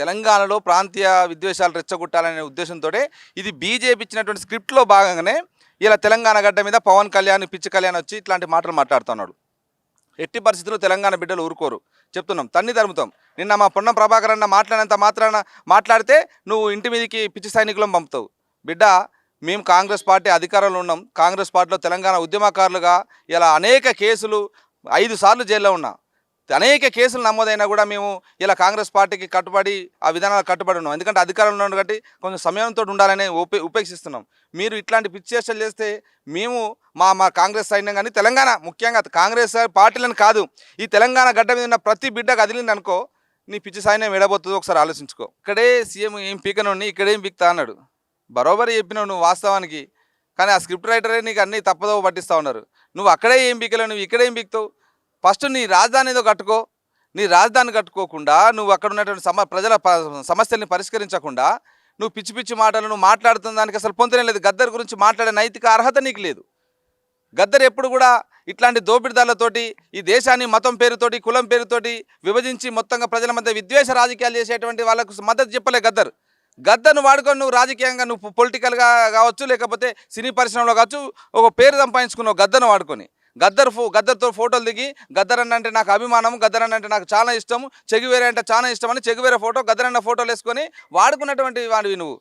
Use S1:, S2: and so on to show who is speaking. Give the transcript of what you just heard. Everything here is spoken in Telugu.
S1: తెలంగాణలో ప్రాంతీయ విద్వేషాలు రెచ్చగొట్టాలనే ఉద్దేశంతోటే ఇది బీజేపీ ఇచ్చినటువంటి స్క్రిప్ట్లో భాగంగానే ఇలా తెలంగాణ గడ్డ మీద పవన్ కళ్యాణ్ పిచ్చి కళ్యాణ్ వచ్చి ఇట్లాంటి మాటలు మాట్లాడుతున్నాడు. ఎట్టి పరిస్థితుల్లో తెలంగాణ బిడ్డలు ఊరుకోరు, చెప్తున్నాం, తన్ని తరుముతాం. నిన్న మా పొన్నం ప్రభాకర్ అన్న మాట్లాడినంత మాత్రాన మాట్లాడితే నువ్వు ఇంటి మీదకి పిచ్చి సైనికులను పంపుతావు. బిడ్డ, మేము కాంగ్రెస్ పార్టీ అధికారంలో ఉన్నాం. కాంగ్రెస్ పార్టీలో తెలంగాణ ఉద్యమకారులుగా ఇలా అనేక కేసులు 5 సార్లు జైల్లో ఉన్నా, అనేక కేసులు నమోదైనా కూడా మేము ఇలా కాంగ్రెస్ పార్టీకి కట్టుబడి ఆ విధానాలకు కట్టుబడి ఉన్నాం. ఎందుకంటే అధికారంలో ఉన్న కాబట్టి కొంచెం సమయంతో ఉండాలని ఉపేక్షిస్తున్నాం. మీరు ఇట్లాంటి పిచ్చేష్టలు చేస్తే మేము మా కాంగ్రెస్ సైన్యం కానీ తెలంగాణ ముఖ్యంగా కాంగ్రెస్ పార్టీలను కాదు, ఈ తెలంగాణ గడ్డ మీద ఉన్న ప్రతి బిడ్డ కదిలింది అనుకో, నీ పిచ్చి సైన్యం ఎడబోతుందో ఒకసారి ఆలోచించుకో. ఇక్కడే సీఎం ఏం పీకనుండి ఇక్కడేం పీక్తా అన్నాడు. బరోబరి చెప్పినావు నువ్వు వాస్తవానికి, కానీ ఆ స్క్రిప్ట్ రైటరే నీకు అన్నీ తప్పదో పట్టిస్తూ ఉన్నారు. నువ్వు అక్కడే ఏం పీకలేవు, నువ్వు ఇక్కడేం పీకుతావు. ఫస్ట్ నీ రాజధాని ఏదో కట్టుకో. నీ రాజధాని కట్టుకోకుండా నువ్వు అక్కడ ఉన్నటువంటి ప్రజల సమస్యల్ని పరిష్కరించకుండా నువ్వు పిచ్చి పిచ్చి మాటలు నువ్వు మాట్లాడుతున్న దానికి అసలు పొంతనే లేదు. గద్దర్ గురించి మాట్లాడే నైతిక అర్హత నీకు లేదు. గద్దర్ ఎప్పుడు కూడా ఇట్లాంటి దోపిడిదారులతోటి ఈ దేశాన్ని మతం పేరుతోటి కులం పేరుతోటి విభజించి మొత్తంగా ప్రజల మధ్య విద్వేష రాజకీయాలు చేసేటువంటి వాళ్ళకు మద్దతు చెప్పలే గద్దర్. గద్దర్ను వాడుకొని నువ్వు రాజకీయంగా నువ్వు పొలిటికల్గా కావచ్చు, లేకపోతే సినీ పరిశ్రమలో కావచ్చు, ఒక పేరు సంపాదించుకున్నావు గద్దర్ను వాడుకొని. గద్దర్తో ఫోటోలు దిగి గద్దర్ అన్న అంటే నాకు అభిమానం, గద్దర్ అన్న అంటే నాకు చాలా ఇష్టం, చెగువేరే అంటే చాలా ఇష్టం అని చెగువేరే ఫోటో గద్దర్ అన్న ఫోటోలు వేసుకొని వాడుకున్నటువంటి వాడివి నువ్వు.